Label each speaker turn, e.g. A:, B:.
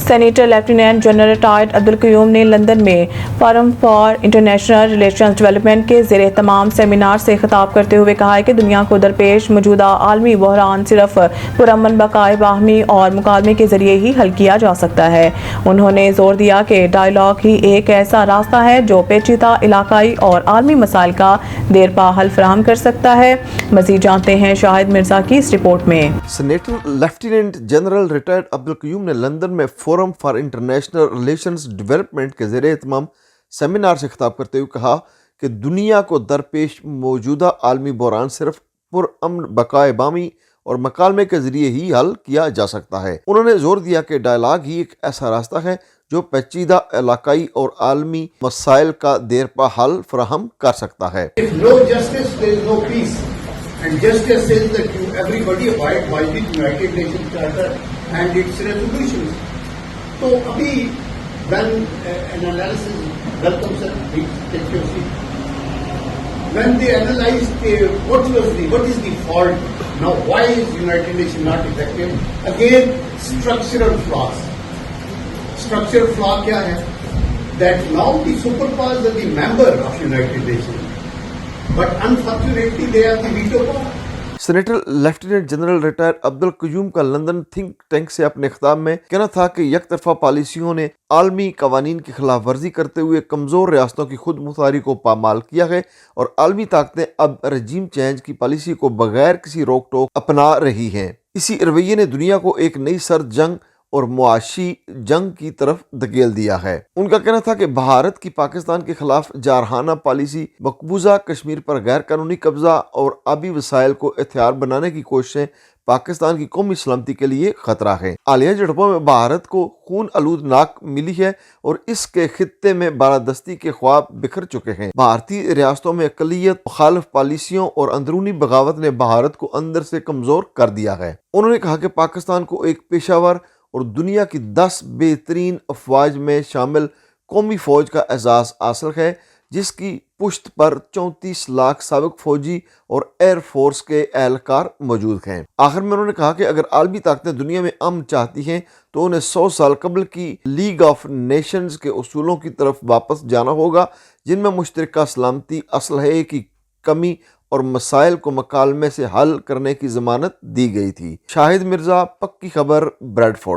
A: Senator lieutenant general retired Abdul Qayyum نے London میں forum for international relations development کے زیر اہتمام سیمینار سے خطاب کرتے ہوئے کہا ہے کہ دنیا کو درپیش موجودہ عالمی بحران صرف پرامن بقائے باہمی اور مکالمے کے ذریعے ہی حل کیا جا سکتا ہے۔ انہوں نے زور دیا کہ ڈائیلاگ ہی ایک ایسا راستہ ہے جو پیچیدہ علاقائی اور عالمی مسائل کا دیر پا حل فراہم کر سکتا ہے۔ مزید جانتے ہیں شاہد مرزا کی اس رپورٹ میں۔
B: Senator lieutenant general retired Abdul Qayyum نے لندن میں forum for international relations development کے زیر اہتمام سیمینار سے خطاب کرتے ہوئے کہا کہ دنیا کو درپیش موجودہ عالمی بحران صرف پرامن بقائے باہمی اور مکالمے کے ذریعے ہی حل کیا جا سکتا ہے۔ انہوں نے زور دیا کہ ڈائیلاگ ہی ایک ایسا راستہ ہے جو پیچیدہ علاقائی اور عالمی مسائل کا دیر پا حل فراہم کر سکتا ہے۔
C: And justice says that everybody abide by the United Nations Charter and its resolutions. So, when an analysis welcomes and takes your seat, when they analyze what is the fault, now why is United Nations not effective? Again, structural flaws. Structural flaw kya hai? That now the superpowers are the member of United Nations. But unfortunately they have the veto power.
B: Senator lieutenant general retired Abdul Qayyum کا London think tank سے اپنے خطاب میں کہنا تھا کہ یک طرفہ پالیسیوں نے عالمی قوانین کی خلاف ورزی کرتے ہوئے کمزور ریاستوں کی خود مختاری کو پامال کیا ہے اور عالمی طاقتیں اب رجیم چینج کی پالیسی کو بغیر کسی روک ٹوک اپنا رہی ہیں۔ اسی رویے نے دنیا کو ایک نئی سرد جنگ اور معاشی جنگ کی طرف دھکیل دیا ہے۔ ان کا کہنا تھا کہ بھارت کی پاکستان کے خلاف جارحانہ پالیسی، مقبوضہ کشمیر پر غیر قانونی قبضہ اور آبی وسائل کو ہتھیار بنانے کی کوششیں پاکستان کی قومی سلامتی کے لیے خطرہ ہیں۔ حالیہ جھڑپوں میں بھارت کو خون آلود ناک ملی ہے اور اس کے خطے میں بالادستی کے خواب بکھر چکے ہیں۔ بھارتی ریاستوں میں اقلیت مخالف پالیسیوں اور اندرونی بغاوت نے بھارت کو اندر سے کمزور کر دیا ہے۔ انہوں نے کہا کہ پاکستان کو ایک پیشہ ور اور دنیا کی 10 بہترین افواج میں شامل قومی فوج کا اعزاز حاصل ہے، جس کی پشت پر 34 لاکھ سابق فوجی اور ایئر فورس کے اہلکار موجود ہیں۔ آخر میں انہوں نے کہا کہ اگر عالمی طاقتیں دنیا میں امن چاہتی ہیں تو انہیں 100 سال قبل کی لیگ آف نیشنز کے اصولوں کی طرف واپس جانا ہوگا، جن میں مشترکہ سلامتی، اسلحے کی کمی اور مسائل کو مکالمے سے حل کرنے کی ضمانت دی گئی تھی۔ شاہد مرزا، پکی خبر، بریڈ فورڈ۔